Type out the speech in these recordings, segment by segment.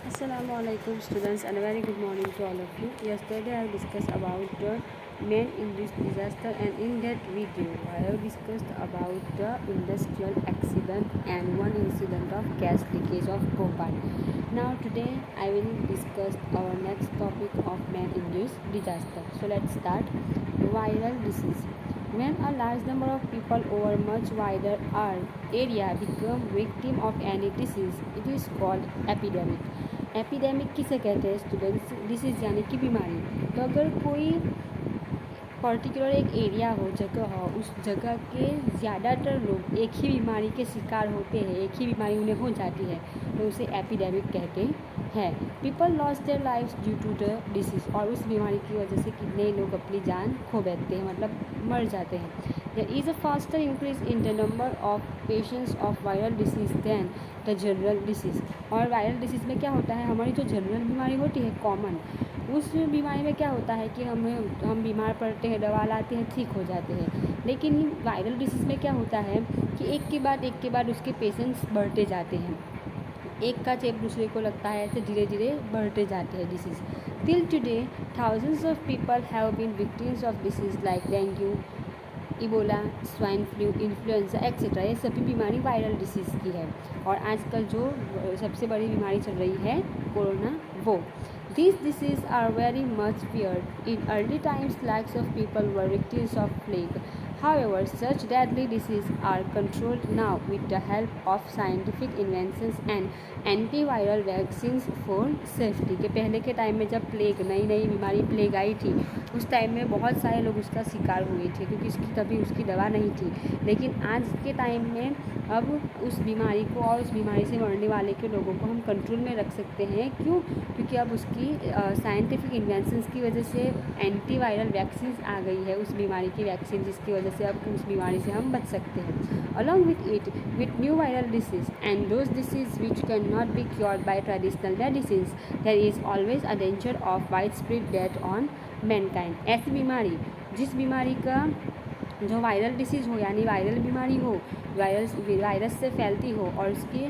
Assalamualaikum students and a very good morning to all of you. Yesterday I discussed about the main English disaster and in that video I have discussed about the industrial accident and one incident of gas leakage of Bhopal. Now today I will discuss our next topic of main English disaster. So let's start. Viral disease. When a large number of people over much wider area become victim of any disease, it is called epidemic. Epidemic किसे कहते हैं students? Disease यानी कि बीमारी। तो अगर कोई particular एक एरिया हो, जगह हो, उस जगह के ज़्यादातर लोग एक ही बीमारी के शिकार होते हैं, एक ही बीमारी उन्हें हो जाती है, तो उसे एपिडेमिक कहते हैं। People lost their lives due to the disease, और उस बीमारी की वजह से कितने लोग अपनी जान खो बैठते हैं, मतलब मर जाते हैं। There is a faster increase in the number of patients of viral disease than the general disease. और वायरल डिसीज़ में क्या होता है, हमारी जो जनरल बीमारी होती है कॉमन, उस बीमारी में क्या होता है कि हम बीमार पड़ते हैं, दवा लाते हैं, ठीक हो जाते हैं। लेकिन वायरल डिसीज़ में क्या होता है कि एक के बाद उसके पेशेंट्स बढ़ते जाते हैं, एक का चेप दूसरे को लगता है, ऐसे धीरे धीरे बढ़ते जाते हैं disease. Till today thousands of people have been victims of disease like dengue, Ebola, swine flu, influenza etcetera. ये सभी बीमारी वायरल डिसीज़ की है। और आजकल जो सबसे बड़ी बीमारी चल रही है कोरोना, वो These diseases are very much feared. In early times, lakhs of people were victims of plague. However, such deadly diseases are controlled now with the help of scientific inventions and antiviral vaccines for safety. के पहले के time में जब नई बीमारी plague आई थी, उस time में बहुत सारे लोग उसका शिकार हुए थे क्योंकि तभी उसकी दवा नहीं थी। लेकिन आज के टाइम में अब उस बीमारी को और उस बीमारी से मरने वाले के लोगों को हम कंट्रोल में रख सकते हैं। क्यों? क्योंकि अब उसकी साइंटिफिक इन्वेंशंस की वजह से एंटीवायरल वैक्सीन आ गई है, उस बीमारी की वैक्सीन, जिसकी वजह से अब उस बीमारी से हम बच सकते हैं। Along with it with new viral disease and those disease which can not be cured by traditional medicine, there is always a danger of wide spread death on mankind. ऐसी बीमारी, जिस बीमारी का जो वायरल डिसीज़ हो, यानी viral बीमारी हो, वायरस से फैलती हो और उसकी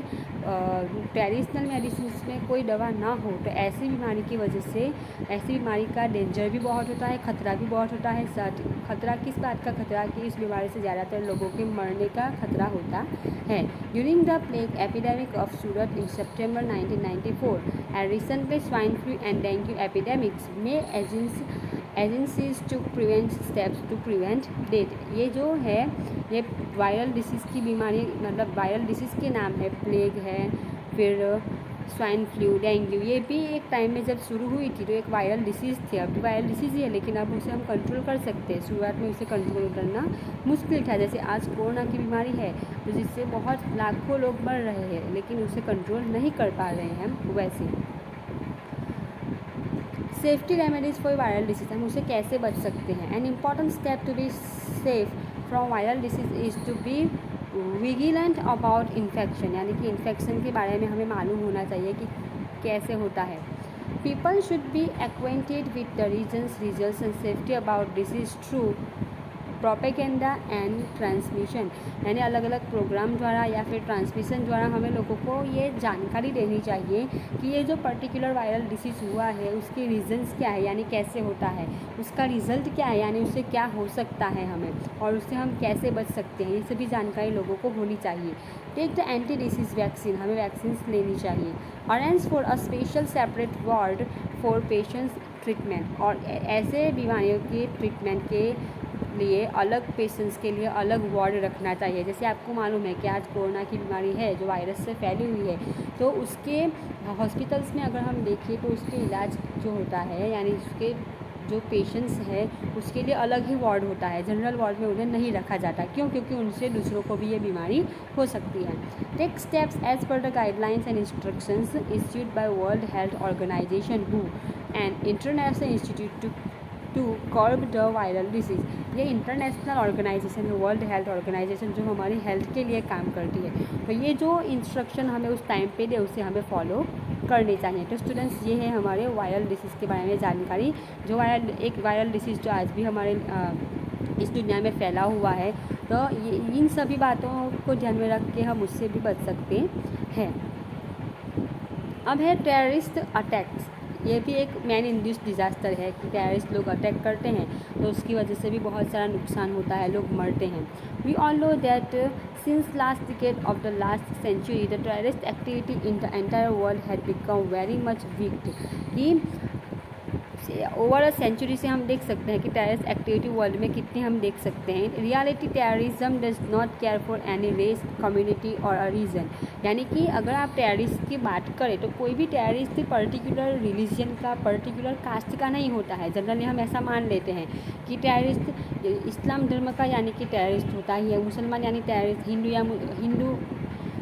ट्रेडिशनल मेडिसिन में कोई दवा ना हो, तो ऐसी बीमारी की वजह से ऐसी बीमारी का डेंजर भी बहुत होता है, ख़तरा भी बहुत होता है। साथ खतरा किस बात का खतरा कि इस बीमारी से ज़्यादातर लोगों के मरने का खतरा होता है। During the plague epidemic of Surat in September 1994 and recently swine flu and dengue epidemics में agencies to prevent steps to prevent death. ये जो है, ये वायरल डिसीज़ की बीमारी, मतलब वायरल डिसीज़ के नाम है, प्लेग है, फिर स्वाइन फ्लू, डेंगू, ये भी एक टाइम में जब शुरू हुई थी तो एक वायरल डिसीज़ थी। अब भी वायरल डिसीज़ ही है, लेकिन अब उसे हम कंट्रोल कर सकते हैं। शुरुआत में उसे कंट्रोल करना मुश्किल था, जैसे आज कोरोना की बीमारी है तो जिससे बहुत लाखों लोग मर रहे हैं, लेकिन उसे कंट्रोल नहीं कर पा रहे हैं हम। वैसे safety remedies for viral disease, हम उसे कैसे बच सकते हैं। An important step to be safe from viral disease is to be vigilant about infection, यानी कि इन्फेक्शन के बारे में हमें मालूम होना चाहिए कि कैसे होता है। People should be acquainted with the reasons, results and safety about disease through propaganda and transmission, यानी अलग अलग प्रोग्राम द्वारा या फिर ट्रांसमिशन द्वारा हमें लोगों को ये जानकारी देनी चाहिए कि ये जो पर्टिकुलर वायरल डिसीज़ हुआ है उसके रीज़न्स क्या है, यानी कैसे होता है, उसका रिज़ल्ट क्या है, यानी उससे क्या हो सकता है हमें, और उससे हम कैसे बच सकते हैं, ये सभी जानकारी लोगों को होनी चाहिए। Take the anti disease vaccine, हमें वैक्सीन लेनी चाहिए। Arrange for a special separate ward for patients treatment, और ऐसे बीमारियों के ट्रीटमेंट के लिए अलग पेशेंट्स के लिए अलग वार्ड रखना चाहिए। जैसे आपको मालूम है कि आज कोरोना की बीमारी है जो वायरस से फैली हुई है, तो उसके हॉस्पिटल्स में अगर हम देखें तो उसके इलाज जो होता है, यानी उसके जो पेशेंट्स हैं उसके लिए अलग ही वार्ड होता है, जनरल वार्ड में उन्हें नहीं रखा जाता। क्यों? क्योंकि उनसे दूसरों को भी ये बीमारी हो सकती है। Take steps as per the guidelines and instructions issued by World Health Organization हू and international institute to curb the viral disease. ये इंटरनेशनल ऑर्गेनाइजेशन है, वर्ल्ड हेल्थ ऑर्गेनाइजेशन, जो हमारी हेल्थ के लिए काम करती है। तो ये जो इंस्ट्रक्शन हमें उस टाइम पे दे उसे हमें फॉलो करनी चाहिए। तो स्टूडेंट्स, ये है हमारे वायरल डिसीज़ के बारे में जानकारी। जो एक वायरल डिसीज़ जो आज भी हमारे इस दुनिया में फैला हुआ है, तो ये इन सभी बातों को ध्यान में रख के हम उससे भी बच सकते हैं। अब है टेररिस्ट अटैक्स। ये भी एक मैन इंड्यूस्ड डिज़ास्टर है कि टेररिस्ट लोग अटैक करते हैं तो उसकी वजह से भी बहुत सारा नुकसान होता है, लोग मरते हैं। We all know that since last decade of the last century the terrorist activity in the entire world had become very much weak. कि ओवर अ सेंचुरी से हम देख सकते हैं कि टेररिस्ट एक्टिविटी वर्ल्ड में कितनी हम देख सकते हैं। Reality terrorism does not care for any race, community और अ रीजन। यानी कि अगर आप टेररिस्ट की बात करें तो कोई भी टेररिस्ट पर्टिकुलर रिलीजन का, पर्टिकुलर कास्ट का नहीं होता है। जनरली हम ऐसा मान लेते हैं कि टेररिस्ट इस्लाम धर्म का यानी कि टेररिस्ट होता ही है, मुसलमान यानी टेररिस्ट, हिंदू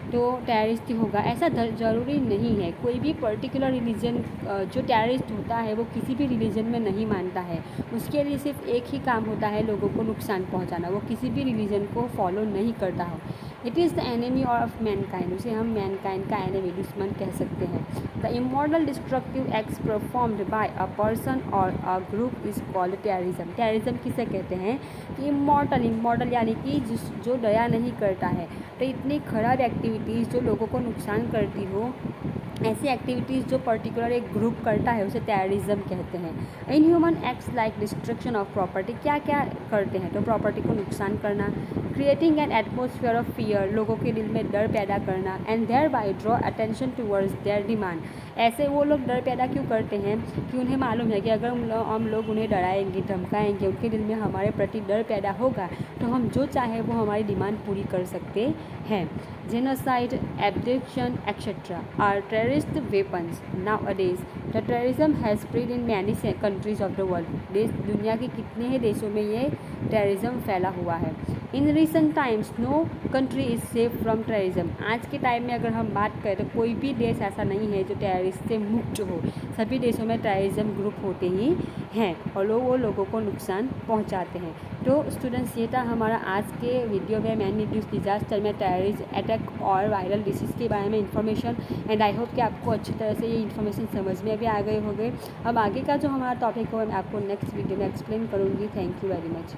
तो टेररिस्ट ही होगा, ऐसा ज़रूरी नहीं है। कोई भी पर्टिकुलर रिलीजन जो टेररिस्ट होता है वो किसी भी रिलीजन में नहीं मानता है। उसके लिए सिर्फ एक ही काम होता है, लोगों को नुकसान पहुंचाना। वो किसी भी रिलीजन को फॉलो नहीं करता है। It is the enemy of mankind. उसे हम मैनकाइंड का एनिमी, दुश्मन कह सकते हैं। The immoral destructive acts performed by a person और a group is called terrorism. Terrorism किसे कहते हैं कि इमोरल यानी कि जो दया नहीं करता है। तो इतनी खराब एक्टिविटीज़ जो लोगों को नुकसान करती हो, ऐसी एक्टिविटीज़ जो पर्टिकुलर एक ग्रुप करता है उसे टेररिज्म कहते हैं। In human acts like destruction of property, क्या क्या करते हैं तो प्रॉपर्टी को नुकसान करना, creating an atmosphere of fear, लोगों के दिल में डर पैदा करना, and thereby draw attention towards their demand. ऐसे वो लोग डर पैदा क्यों करते हैं कि उन्हें मालूम है कि अगर हम लोग उन्हें डराएंगे, धमकाएंगे, उनके दिल में हमारे प्रति डर पैदा होगा तो हम जो चाहे वो हमारी डिमांड पूरी कर सकते हैं। Genocide, abduction, etc. are terrorist weapons. Nowadays, the terrorism has spread in many countries of the world. दुनिया के कितने ही देशों में ये टेररिज्म फैला हुआ है। In recent times no country is safe from terrorism. आज के टाइम में अगर हम बात करें तो कोई भी देश ऐसा नहीं है जो टेररिस्ट से मुक्त हो। सभी देशों में टेररिज्म ग्रुप होते ही हैं और वो लोगों को नुकसान पहुंचाते हैं। तो स्टूडेंट्स, ये था हमारा आज के वीडियो में मैन इंड्यूस्ड डिजास्टर में टेररिस्ट अटैक और वायरल डिसीज़ के बारे में इन्फॉर्मेशन। एंड आई होप कि आपको अच्छी तरह से ये इन्फॉर्मेशन समझ में भी आ गए होंगे। अब आगे का जो हमारा टॉपिक हो मैं आपको नेक्स्ट वीडियो में एक्सप्लेन करूँगी। Thank you very much.